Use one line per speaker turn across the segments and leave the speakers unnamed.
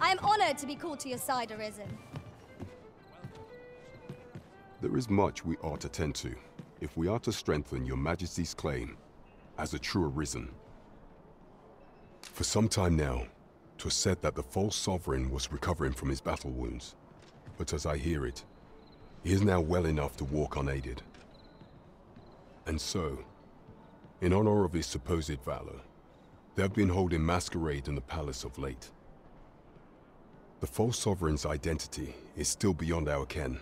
I am honored to be called to your side, Arisen.
There is much we ought to tend to, if we are to strengthen your Majesty's claim as a true Arisen. For some time now, 'twas said that the false sovereign was recovering from his battle wounds, but as I hear it, he is now well enough to walk unaided. And so, in honor of his supposed valor, they have been holding masquerade in the palace of late. The false sovereign's identity is still beyond our ken.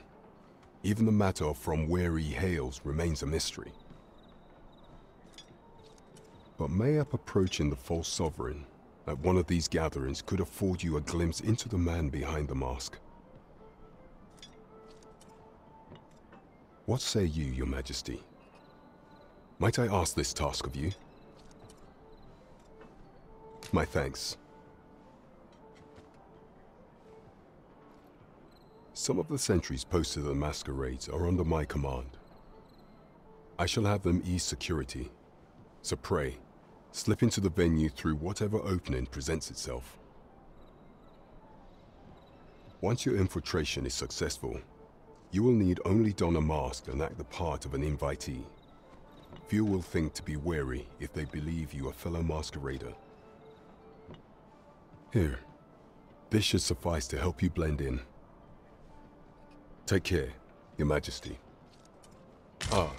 Even the matter of from where he hails remains a mystery. But mayhap approaching the false sovereign at one of these gatherings could afford you a glimpse into the man behind the mask. What say you, Your Majesty? Might I ask this task of you? My thanks. Some of the sentries posted at the masquerades are under my command. I shall have them ease security, so pray, slip into the venue through whatever opening presents itself. Once your infiltration is successful, you will need only don a mask and act the part of an invitee. Few will think to be wary if they believe you a fellow masquerader. Here, this should suffice to help you blend in. Take care, Your Majesty. Ah,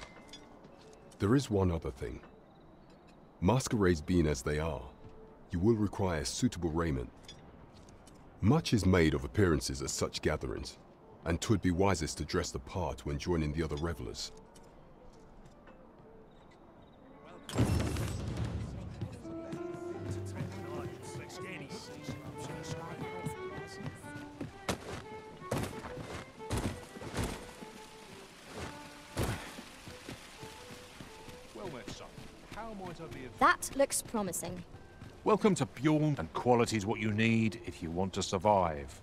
there is one other thing. Masquerades being as they are, you will require suitable raiment. Much is made of appearances at such gatherings, and 'twould be wisest to dress the part when joining the other revelers.
That looks promising.
Welcome to Bjorn, and quality's what you need if you want to survive.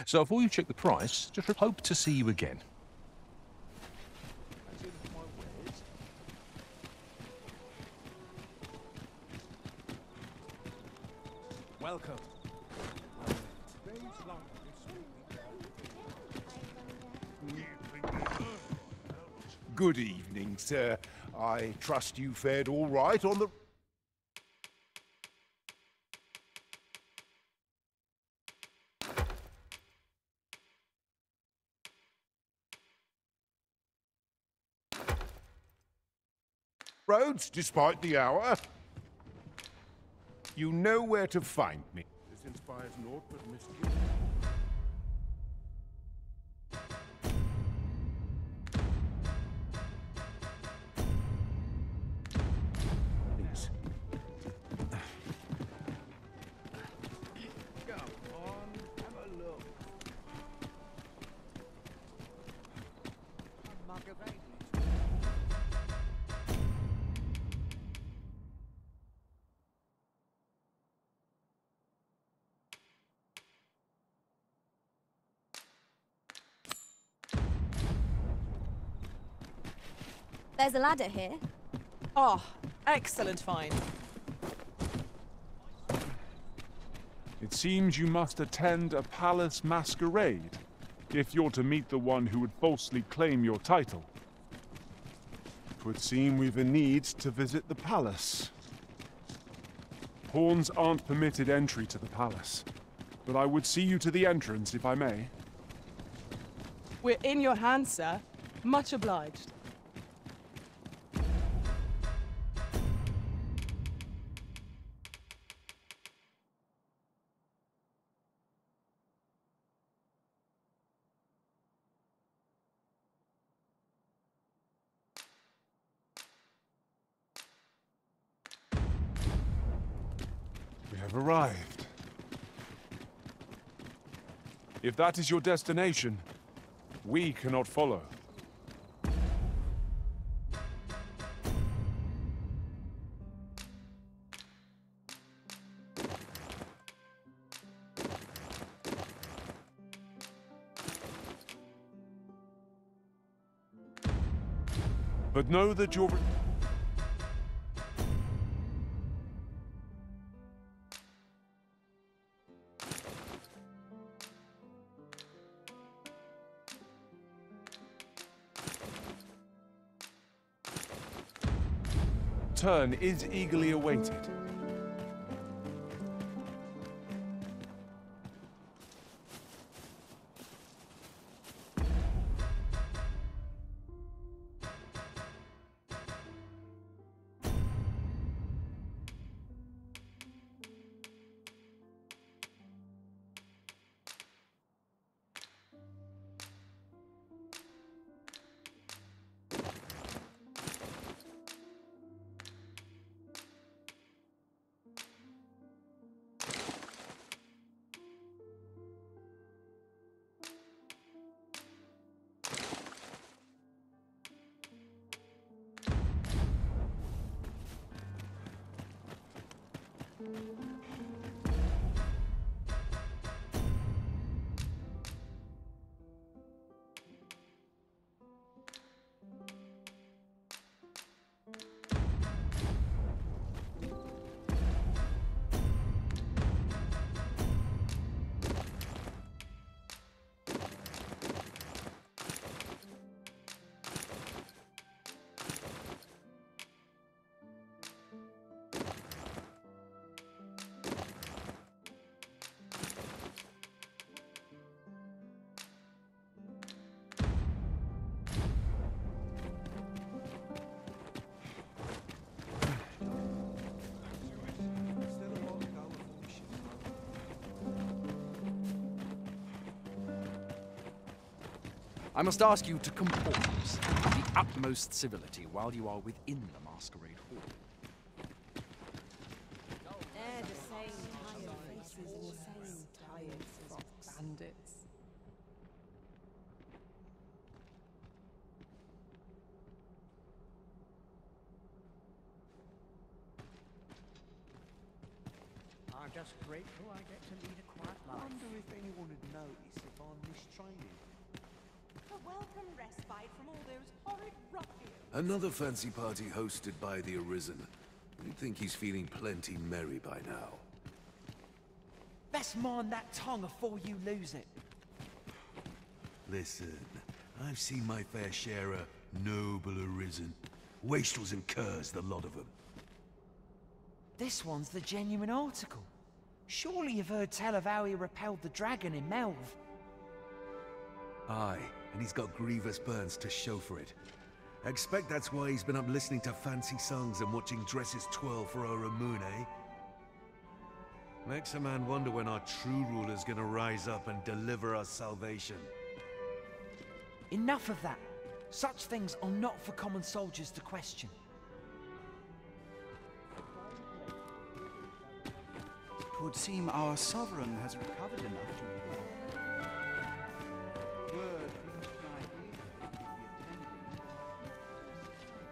So before you check the price, just hope to see you again.
Welcome.
Good evening, sir. I trust you fared all right on the... roads, despite the hour. You know where to find me. This inspires naught but mischief. Please. Come on, have a look.
There's a ladder here.
Oh, excellent find.
It seems you must attend a palace masquerade, if you're to meet the one who would falsely claim your title. It would seem we've a need to visit the palace. Pawns aren't permitted entry to the palace, but I would see you to the entrance if I may.
We're in your hands, sir. Much obliged.
We have arrived. If that is your destination, we cannot follow. But know that your... turn is eagerly awaited.
I must ask you to comport with the utmost civility while you are within the masquerade hall.
They're the same tired faces and the same tired frock bandits.
I'm just grateful I get to lead a quiet life. I wonder if anyone would notice if I'm mistraining.
A welcome respite from all those horrid ruffians.
Another fancy party hosted by the Arisen. You'd think he's feeling plenty merry by now.
Best mind that tongue afore you lose it.
Listen, I've seen my fair share of noble Arisen. Wastrels and curs, the lot of them.
This one's the genuine article. Surely you've heard tell of how he repelled the dragon in Melv.
Aye, and he's got grievous burns to show for it. I expect that's why he's been up listening to fancy songs and watching dresses twirl for our moon, eh? Makes a man wonder when our true ruler's gonna rise up and deliver us salvation.
Enough of that. Such things are not for common soldiers to question.
'Twould seem our sovereign has recovered enough to be word reached my ear that he'd be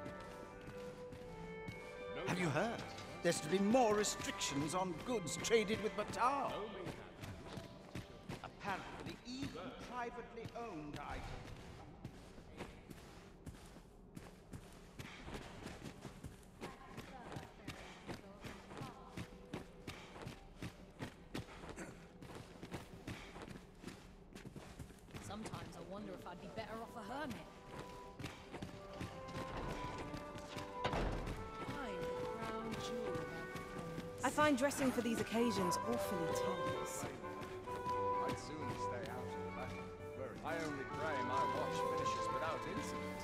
attending.
Have you heard? There's to be more restrictions on goods traded with Batar. Apparently even privately owned items.
Sometimes I wonder if I'd be better off a hermit.
I find dressing for these occasions awfully tedious.
I'd sooner stay out of the battle. I only pray my watch finishes without incident.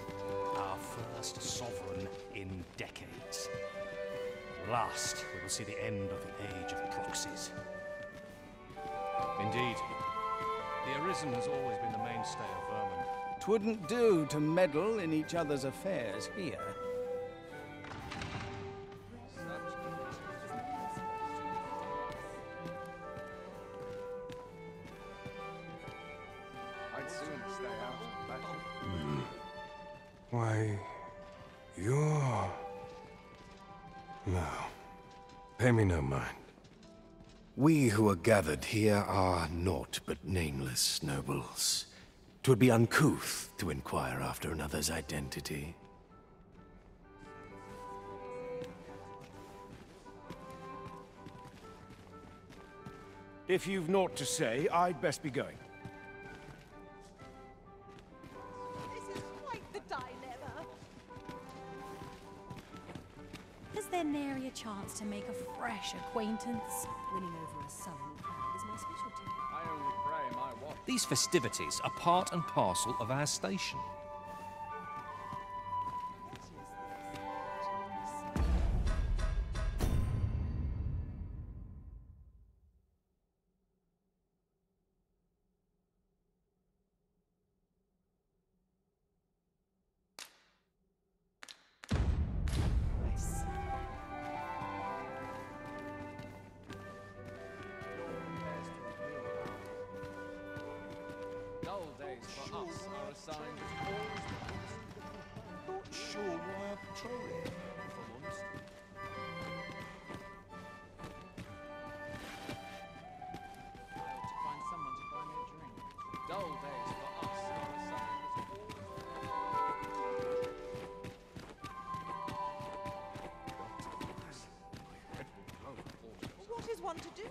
Our first sovereign in decades. At last, we will see the end of the age of proxies.
Indeed. The Arisen has always been the mainstay of Vermin.
'Twouldn't do to meddle in each other's affairs here.
I'd sooner stay out of the battle.
Why, you're... No. Pay me no mind. We who are gathered here are naught but nameless nobles. 'Twould be uncouth to inquire after another's identity.
If you've naught to say, I'd best be going.
This is quite the dilemma.
Is there nary a chance to make a fresh acquaintance? Winning over a sullen crowd is my specialty.
I only pray my watch.
These festivities are part and parcel of our station.
Dull days for us are assigned as always.
Not sure why I patrol it, if I'm honest.
I ought to find someone to buy me a drink. Dull days for us are assigned as
What is one to do?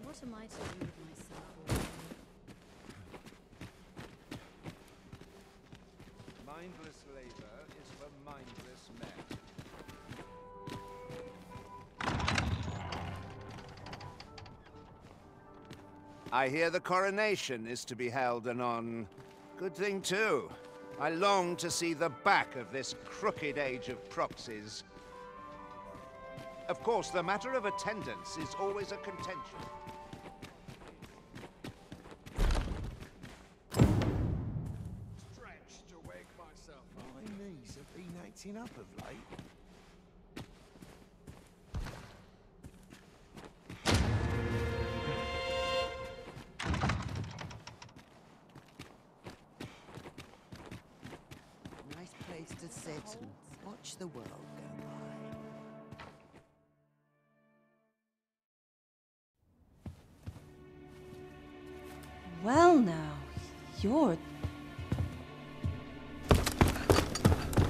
What am I to do with myself all day?
mindless labor is for mindless men.
I hear the coronation is to be held anon. Good thing, too. I long to see the back of this crooked age of proxies. Of course, the matter of attendance is always a contention.
Stretched to wake myself up.
My knees have been acting up of late.
Nice place to sit and watch the world go by.
Well now, you're...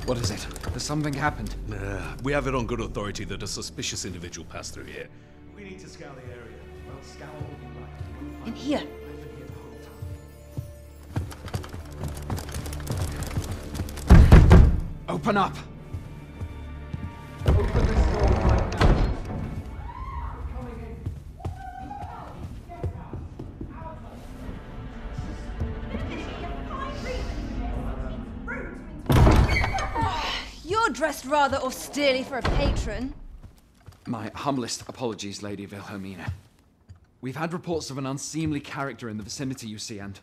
What is it? Has something happened?
We have it on good authority that a suspicious individual passed through here.
We need to scour the area. Well, scour all you like. We'll find
In here.
I've been here the whole time.
Open up! Open this door right now. Coming in.
You're dressed rather austerely for a patron.
My humblest apologies, Lady Wilhelmina. We've had reports of an unseemly character in the vicinity, you see, and...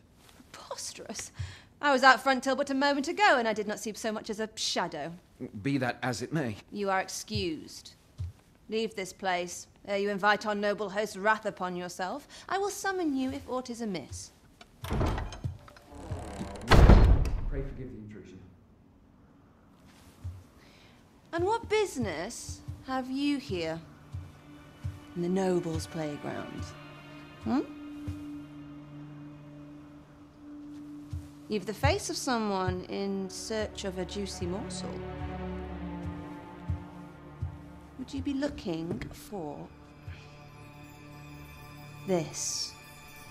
Preposterous. I was out front till but a moment ago, and I did not see so much as a shadow.
Be that as it may.
You are excused. Leave this place, ere you invite our noble host's wrath upon yourself. I will summon you if aught is amiss.
Pray forgive the intrusion.
And what business have you here? In the nobles' playground? Hmm? You've the face of someone in search of a juicy morsel. Would you be looking for this,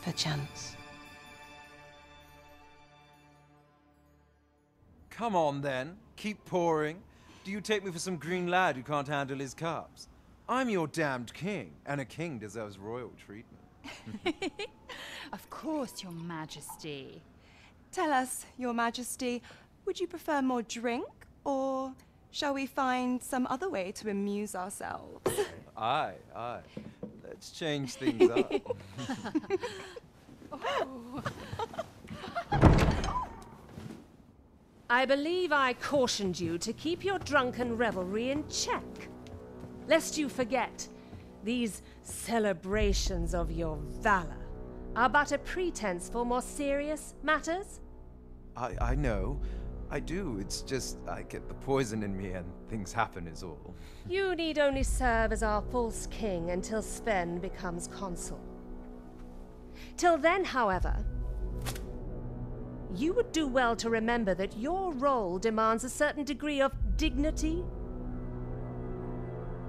perchance?
Come on, then. Keep pouring. Do you take me for some green lad who can't handle his cups? I'm your damned king, and a king deserves royal treatment.
Of course, Your Majesty.
Tell us, Your Majesty, would you prefer more drink, or shall we find some other way to amuse ourselves?
Aye. Let's change things up.
I believe I cautioned you to keep your drunken revelry in check. Lest you forget, these celebrations of your valor are but a pretense for more serious matters.
I know, I do, it's just I get the poison in me and things happen is all.
You need only serve as our false king until Sven becomes consul. Till then, however, you would do well to remember that your role demands a certain degree of dignity.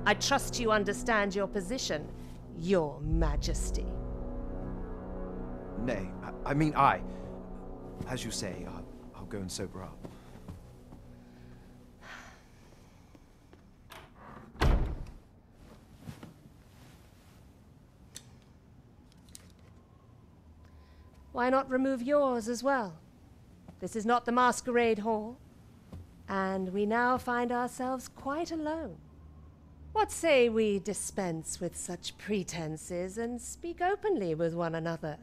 I trust you understand your position, Your Majesty.
Nay, as you say, I'll go and sober up.
Why not remove yours as well? This is not the masquerade hall, and we now find ourselves quite alone. What say we dispense with such pretenses and speak openly with one another,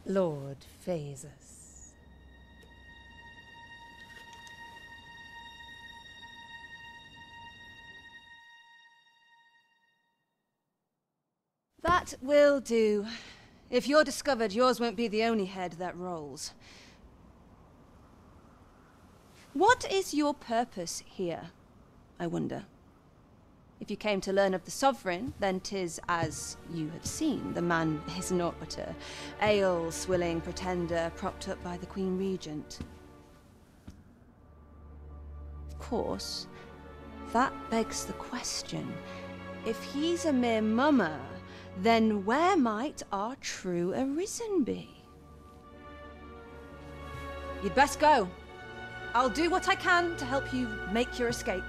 Lord Phasus?
That will do. If you're discovered, yours won't be the only head that rolls. What is your purpose here, I wonder? If you came to learn of the Sovereign, then 'tis as you have seen. The man is naught but a ale-swilling pretender propped up by the Queen Regent. Of course, that begs the question. If he's a mere mummer, then where might our true Arisen be? You'd best go. I'll do what I can to help you make your escape.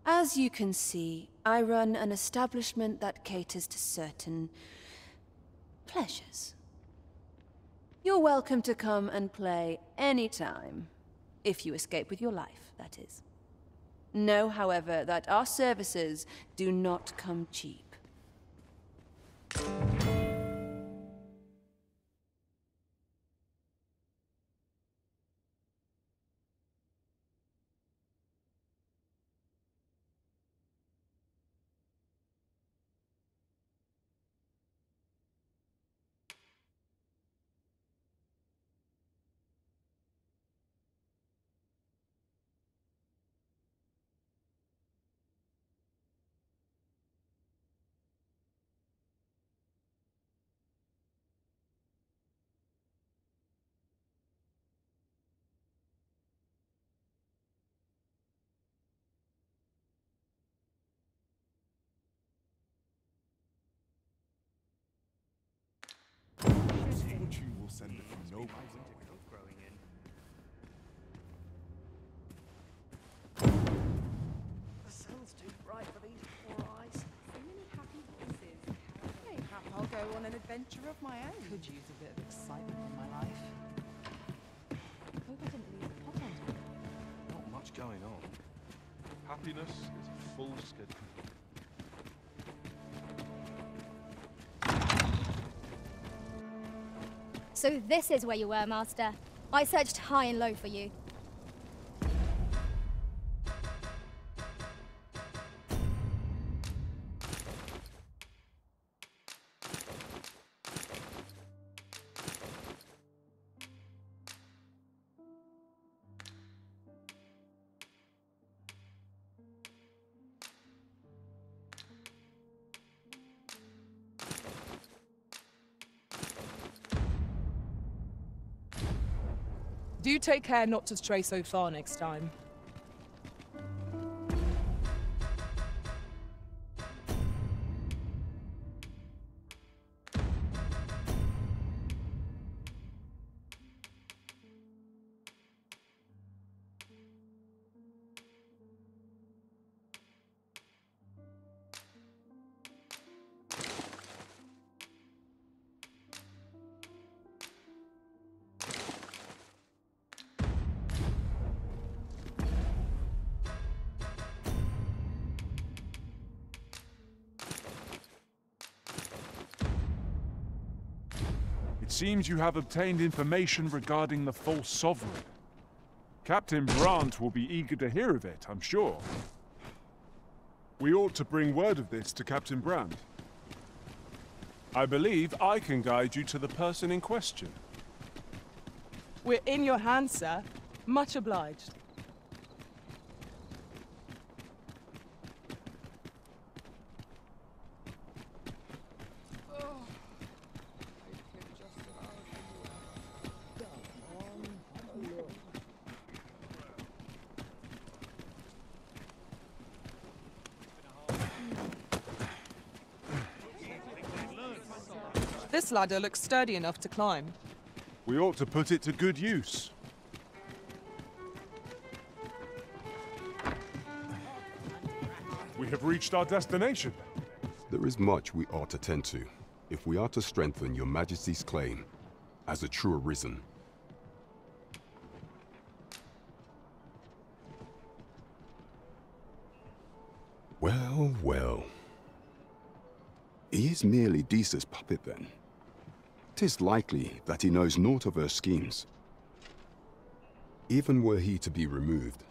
As you can see, I run an establishment that caters to certain pleasures. You're welcome to come and play anytime, if you escape with your life, that is. Know, however, that our services do not come cheap.
Fortune will send it from nowhere.
The sun's too bright for these poor eyes. So many happy voices. Mayhap I'll go on an adventure of my own. Could use a bit of excitement in my life. Hope I didn't leave the pot on top.
Not much going on.
Happiness is a full schedule.
So this is where you were, Master. I searched high and low for you.
Do take care not to stray so far next time.
It seems you have obtained information regarding the false sovereign. Captain Brandt will be eager to hear of it, I'm sure. We ought to bring word of this to Captain Brandt. I believe I can guide you to the person in question.
We're in your hands, sir. Much obliged. This ladder looks sturdy enough to climb.
We ought to put it to good use. We have reached our destination.
There is much we ought to tend to, if we are to strengthen your Majesty's claim as a true arisen. Well, well. He is merely Deesa's puppet, then. 'Tis likely that he knows naught of her schemes. Even were he to be removed,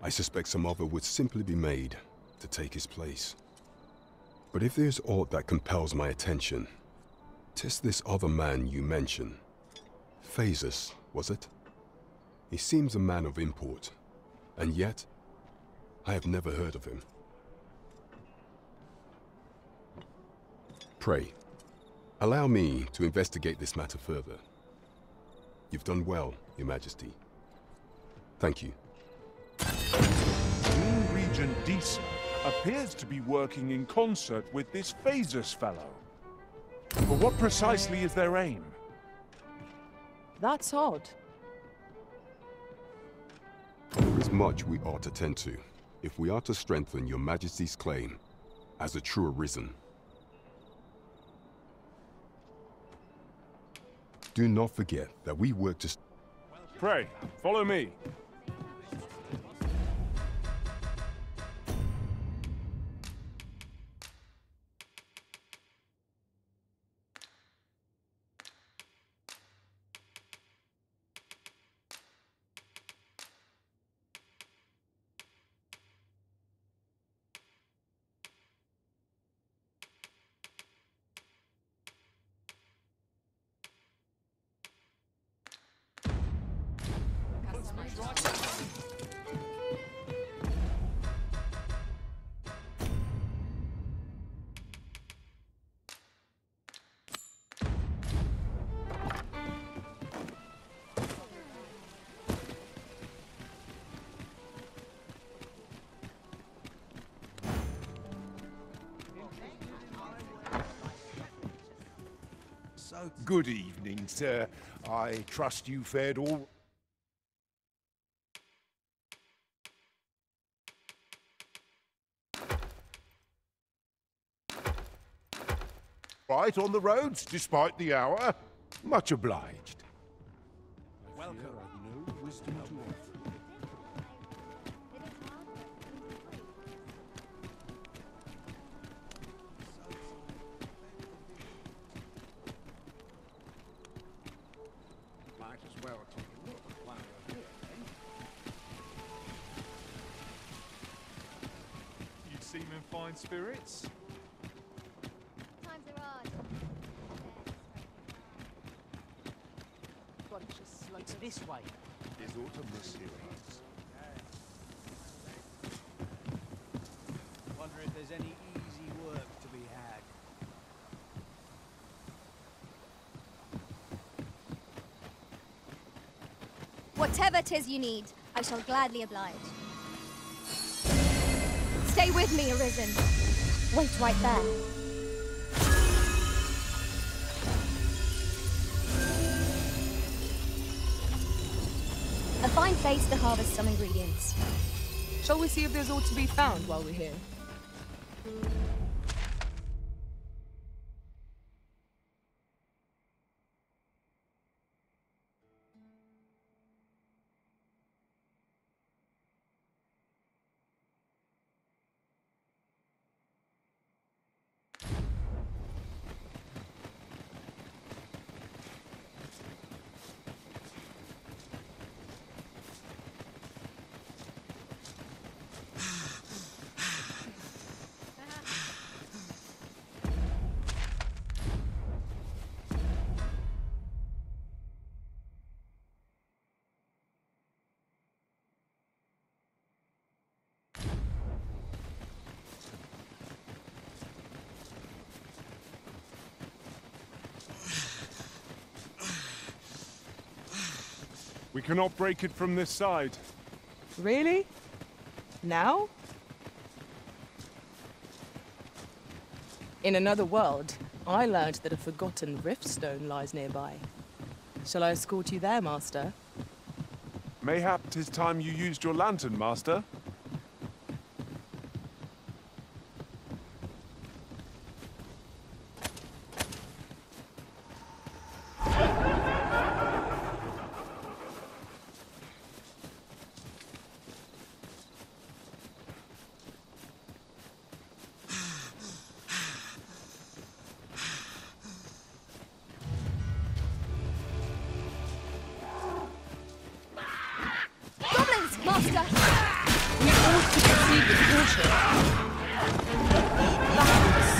I suspect some other would simply be made to take his place. But if there's aught that compels my attention, 'tis this other man you mention. Phasus, was it? He seems a man of import, and yet I have never heard of him. Pray, allow me to investigate this matter further. You've done well, Your Majesty. Thank you.
New Regent Deesa appears to be working in concert with this Phasus fellow. But what precisely is their aim?
That's odd.
There is much we ought to tend to, if we are to strengthen Your Majesty's claim as a true arisen. Do not forget that we work to...
Pray, follow me.
Good evening, sir. I trust you fared all... right on the roads, despite the hour. Much obliged.
Welcome. No wisdom to offer.
Might as well take a look while we're here,
You seem in fine spirits.
Times are hard.
It's this way.
Is autumn this heroes?
Wonder if there's any easy work to be had.
Whatever 'tis you need, I shall gladly oblige. Stay with me, Arisen. Wait right there. A fine place to harvest some ingredients.
Shall we see if there's aught to be found while we're here?
We cannot break it from this side.
Really? Now? In another world, I learned that a forgotten riftstone lies nearby. Shall I escort you there, Master?
Mayhap 'tis time you used your lantern, Master.
Master!
We ought to proceed with caution. Backwards,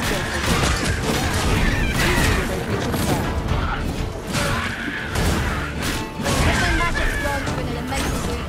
My magic's gone through an immense reach.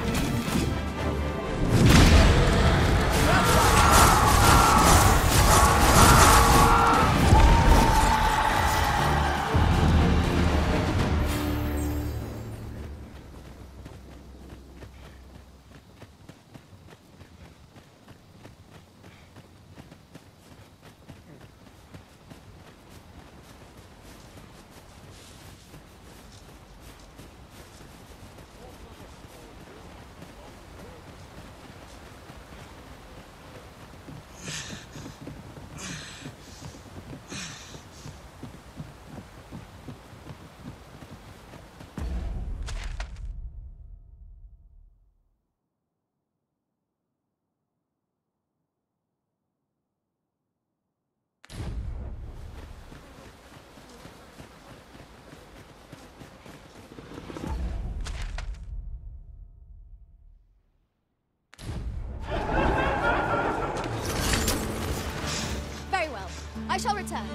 I shall return.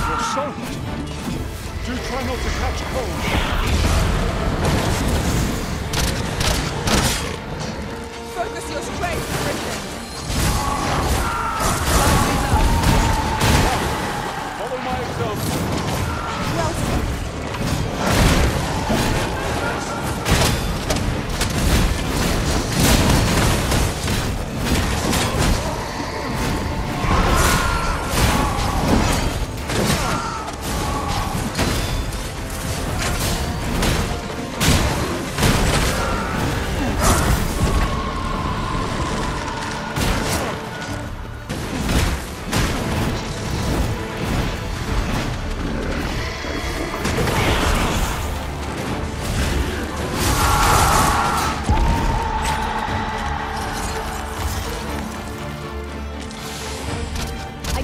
You're soaked. Do try not to catch cold.
Focus your strength, Christian.
Follow my example.
Well said.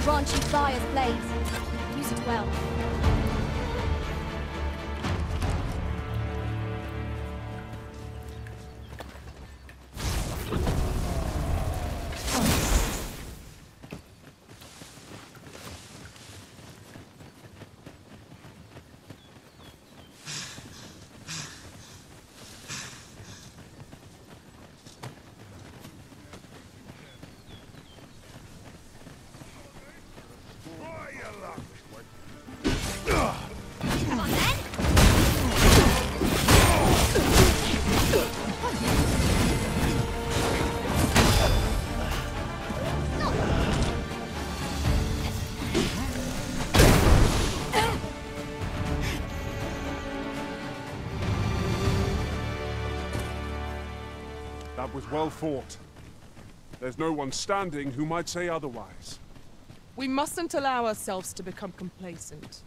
Grant you fire's blaze. Use it well.
That was well fought. There's no one standing who might say otherwise.
We mustn't allow ourselves to become complacent.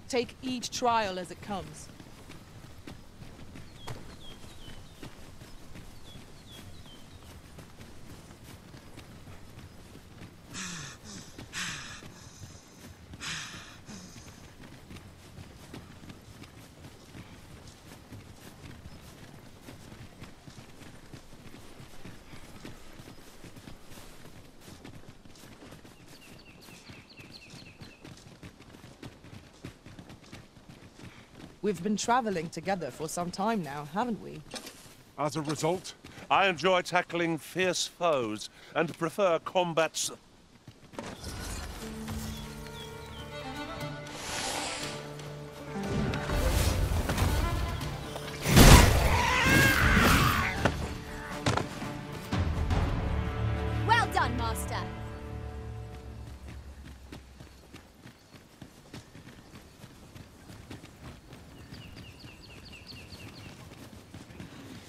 Take each trial as it comes. We've been traveling together for some time now, haven't we?
As a result,
I enjoy tackling fierce foes and prefer combats.
Well done, Master.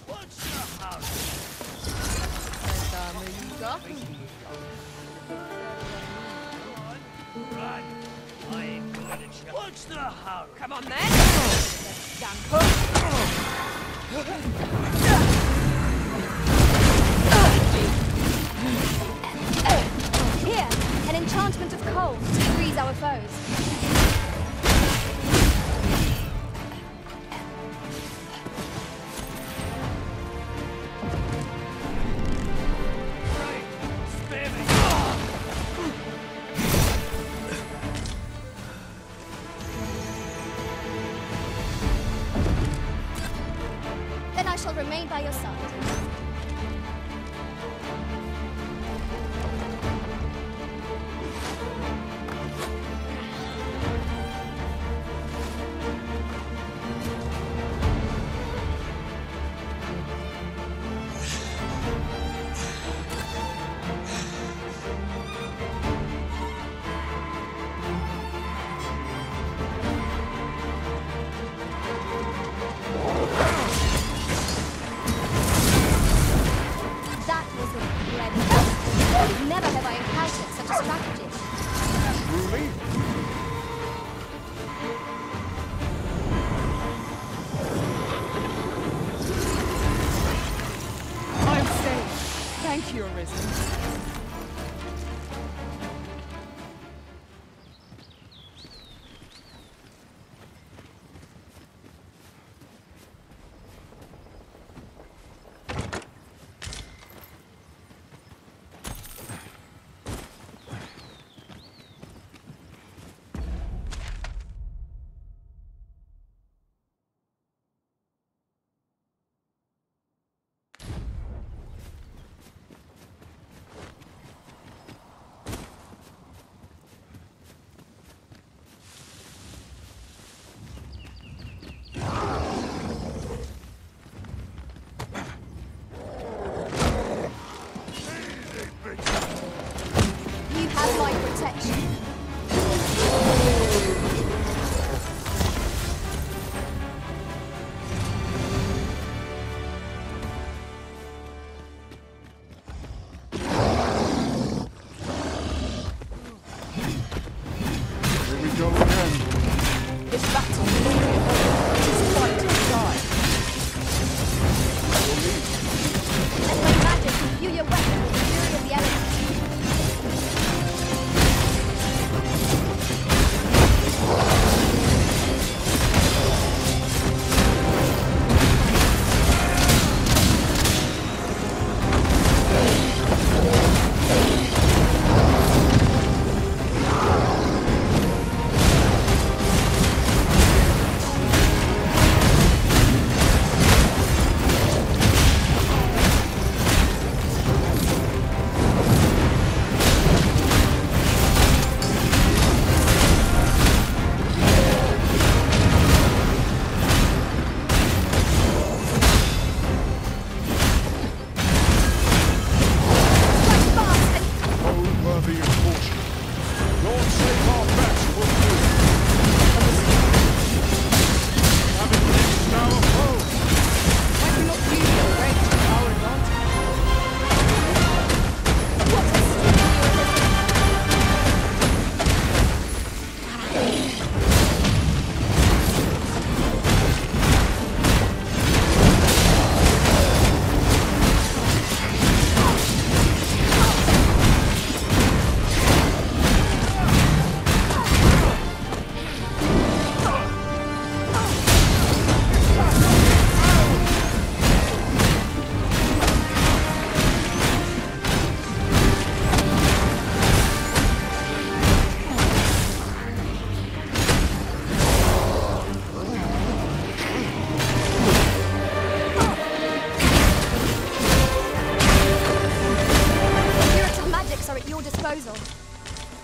What's the hurry? Run. I ain't going to show. What's the hurry?
Come on then. Let's jump
Here, an enchantment of cold to freeze our foes.
Spare me.
Then I shall remain by your side. That was incredible. Never have I encountered such a strategy.
Truly?
I'm safe. Thank you, Arisen.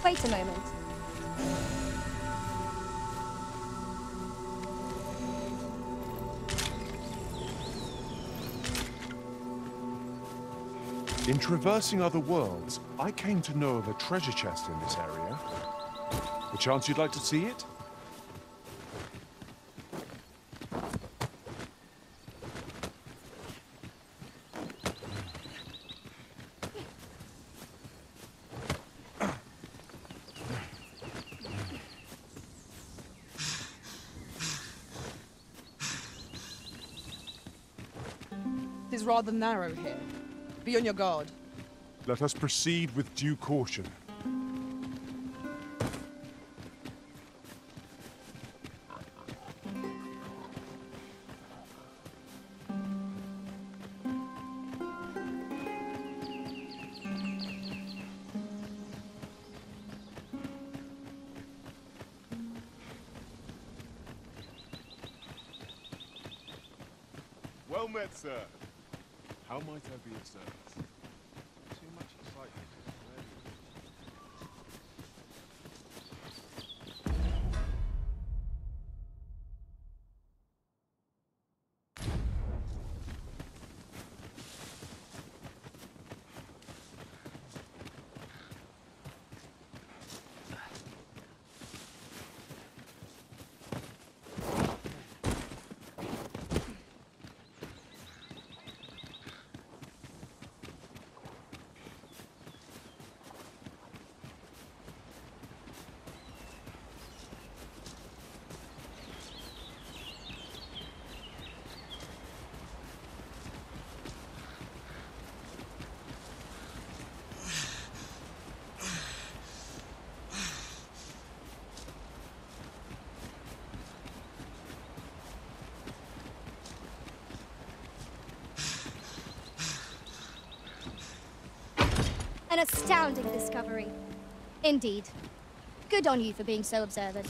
Wait a moment.
In traversing other worlds, I came to know of a treasure chest in this area. A chance you'd like to see it?
It is rather narrow here. Be on your guard.
Let us proceed with due caution.
Well met, sir. How might I be of service?
Too much excitement.
An astounding discovery. Indeed. Good on you for being so observant.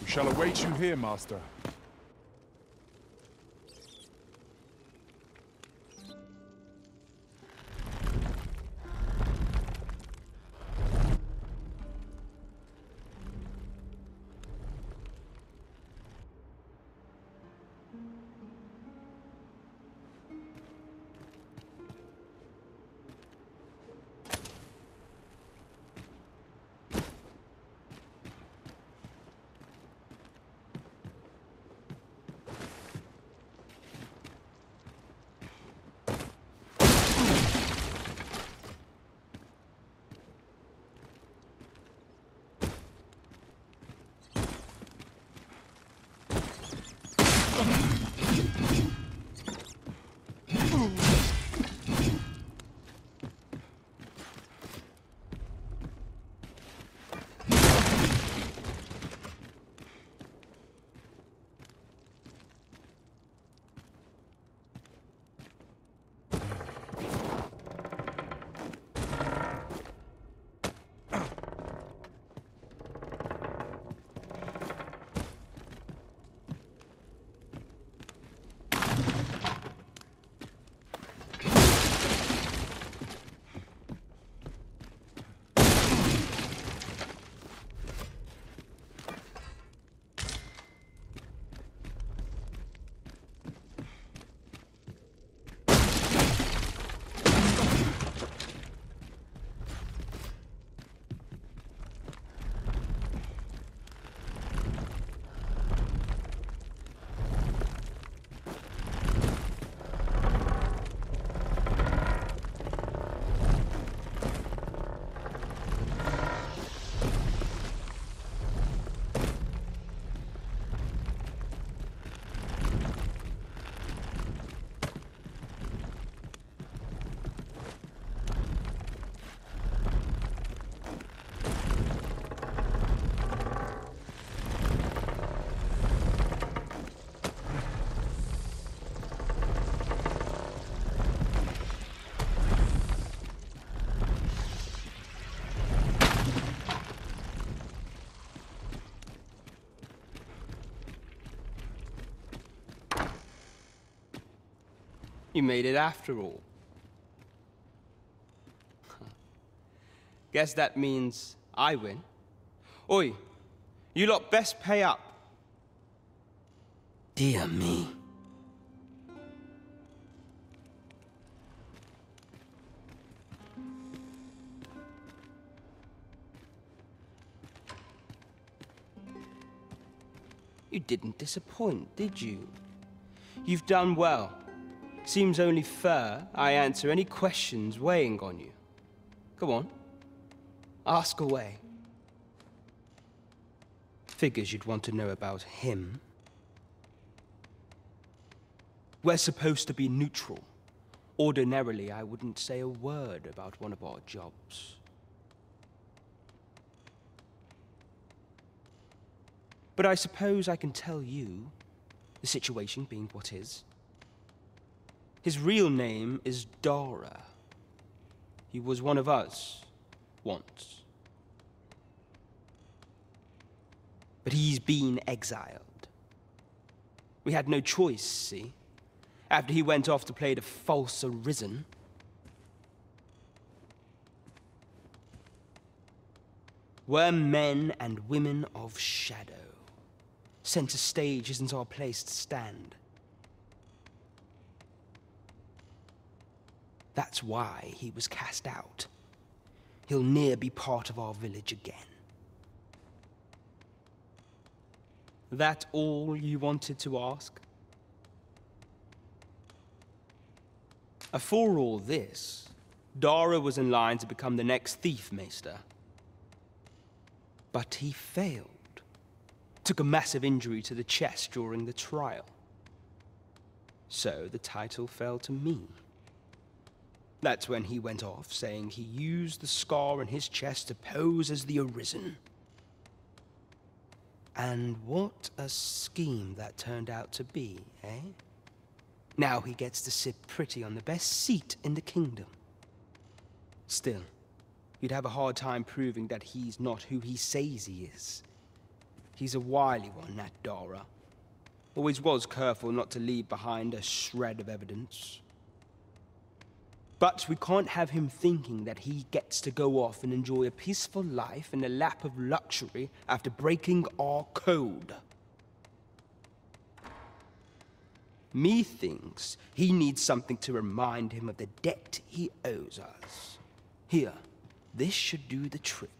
We shall await you here, Master.
You made it after all. Guess that means I win. Oi, you lot best pay up. Dear me. You didn't disappoint, did you? You've done well. Seems only fair I answer any questions weighing on you. Go on. Ask away. Figures you'd want to know about him. We're supposed to be neutral. Ordinarily, I wouldn't say a word about one of our jobs. But I suppose I can tell you, the situation being what is. His real name is Dara. He was one of us, once. But he's been exiled. We had no choice, see? After he went off to play the false arisen. We're men and women of shadow. Center stage isn't our place to stand. That's why he was cast out. He'll ne'er be part of our village again. That all you wanted to ask? For all this, Dara was in line to become the next thief maester. But he failed. Took a massive injury to the chest during the trial. So the title fell to me. That's when he went off, saying he used the scar on his chest to pose as the Arisen. And what a scheme that turned out to be, eh? Now he gets to sit pretty on the best seat in the kingdom. Still, you'd have a hard time proving that he's not who he says he is. He's a wily one, that Dara. Always was careful not to leave behind a shred of evidence. But we can't have him thinking that he gets to go off and enjoy a peaceful life in a lap of luxury after breaking our code. Methinks he needs something to remind him of the debt he owes us. Here, this should do the trick.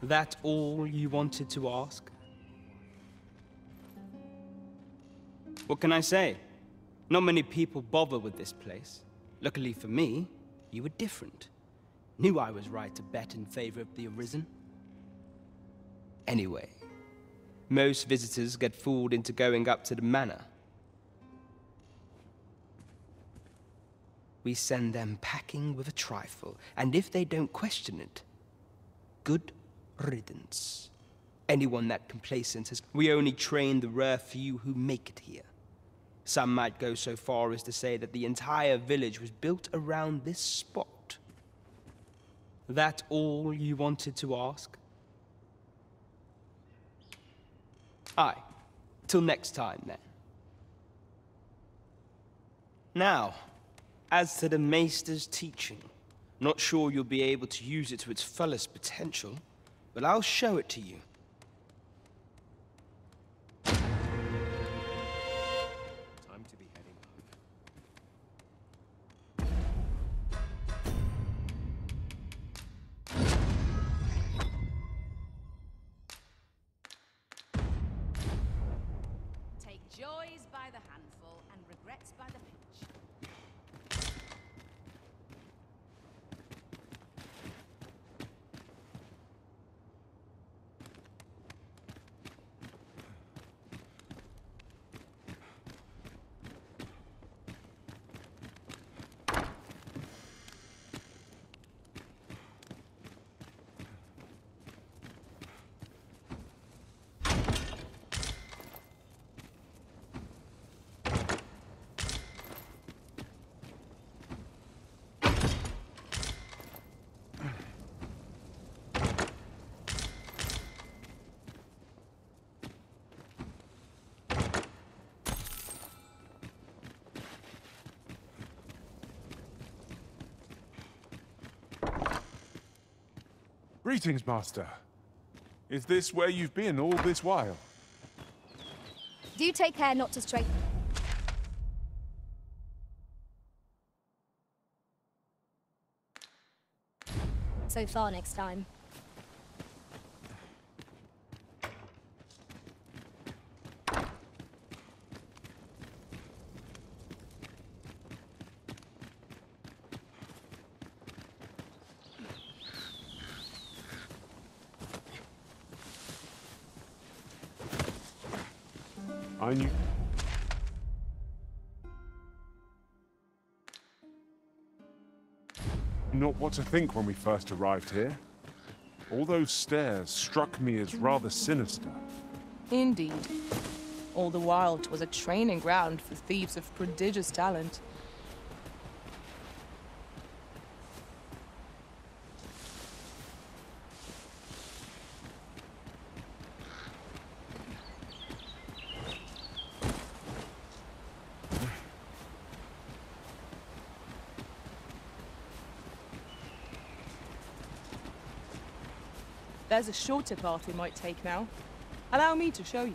That all you wanted to ask? What can I say? Not many people bother with this place. Luckily for me, you were different. Knew I was right to bet in favor of the Arisen. Anyway, most visitors get fooled into going up to the manor. We send them packing with a trifle, and if they don't question it, good riddance. Anyone that complacent says we only train the rare few who make it here. Some might go so far as to say that the entire village was built around this spot. That all you wanted to ask? Aye. Till next time, then. Now, as to the Maester's teaching, not sure you'll be able to use it to its fullest potential, but I'll show it to you.
Time to be heading
Take joys by the handful and regrets by the pinch.
Greetings, Master. Is this where you've been all this while?
Do take care not to stray. So far next time.
I knew... Not what to think when we first arrived here. All those stairs struck me as rather sinister.
Indeed. All the while, 'twas a training ground for thieves of prodigious talent. There's a shorter path we might take now. Allow me to show you.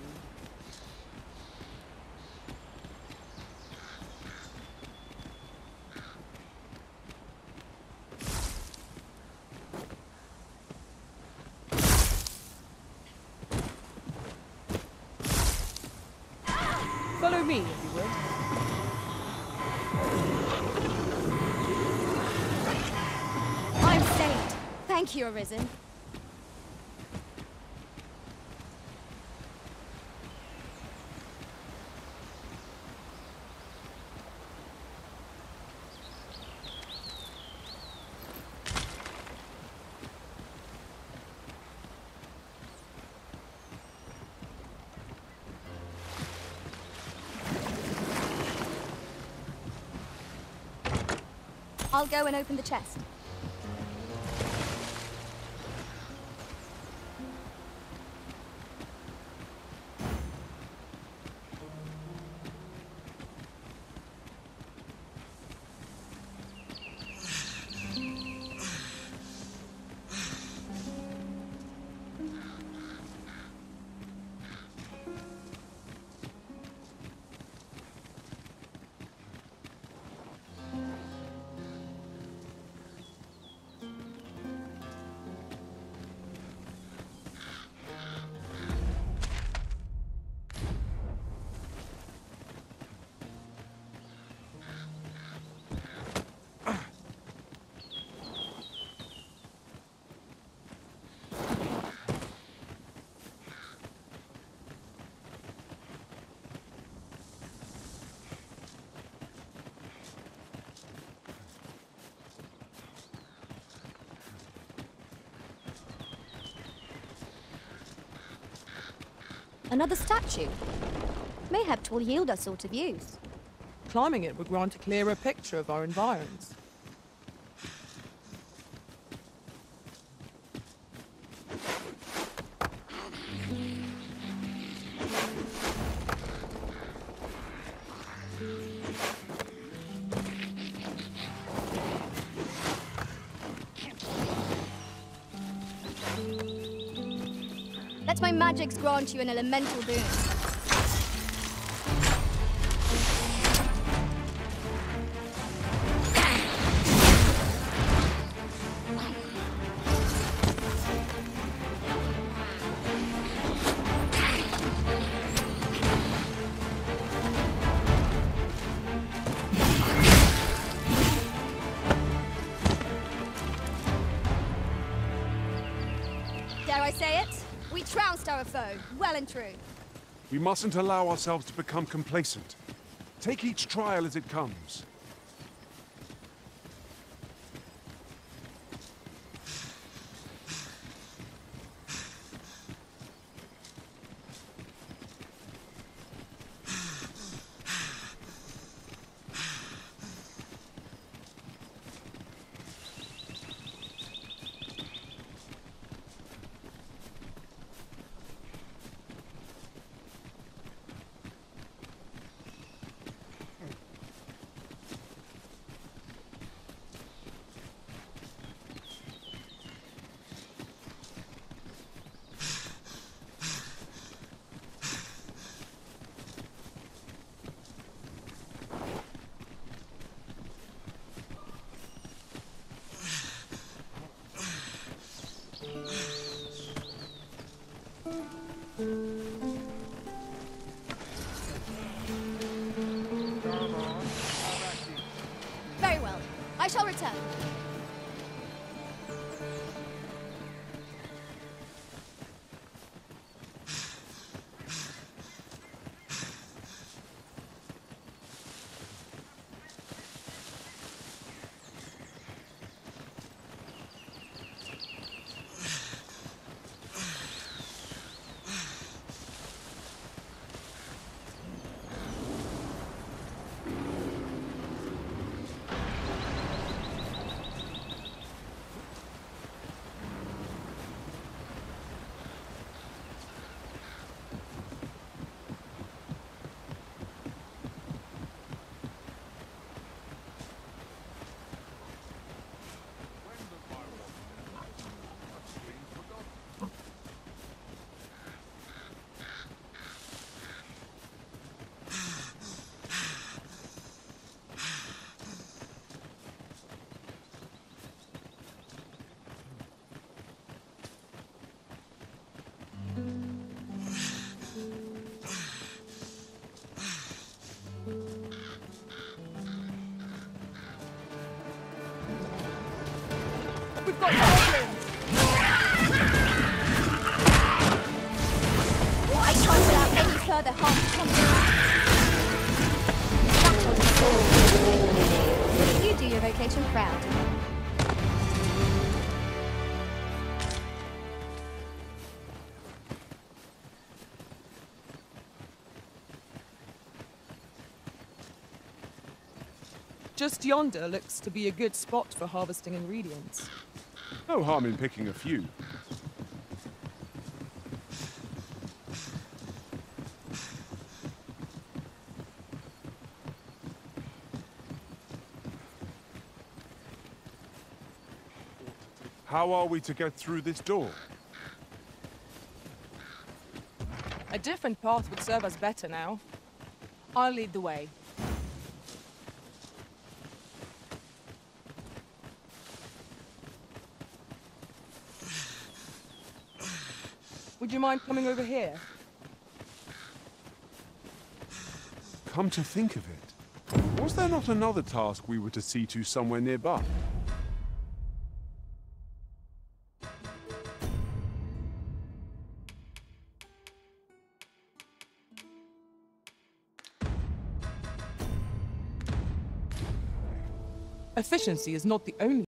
Follow me, if you would.
I'm saved. Thank you, Arisen. I'll go and open the chest. Another statue. Mayhap 'twill yield us sort of use.
Climbing it would grant a clearer picture of our environs.
Let my magics grant you an elemental boon. Dare I say it? We trounced our foe, well and true.
We mustn't allow ourselves to become complacent. Take each trial as it comes.
I shall return.
We've got goblins!
I can't allow any further harm to come to us. You do your vocation proud.
Just yonder looks to be a good spot for harvesting ingredients.
No harm in picking a few. How are we to get through this door?
A different path would serve us better now. I'll lead the way. Would you mind coming over here?
Come to think of it, was there not another task we were to see to somewhere nearby?
Efficiency is not the only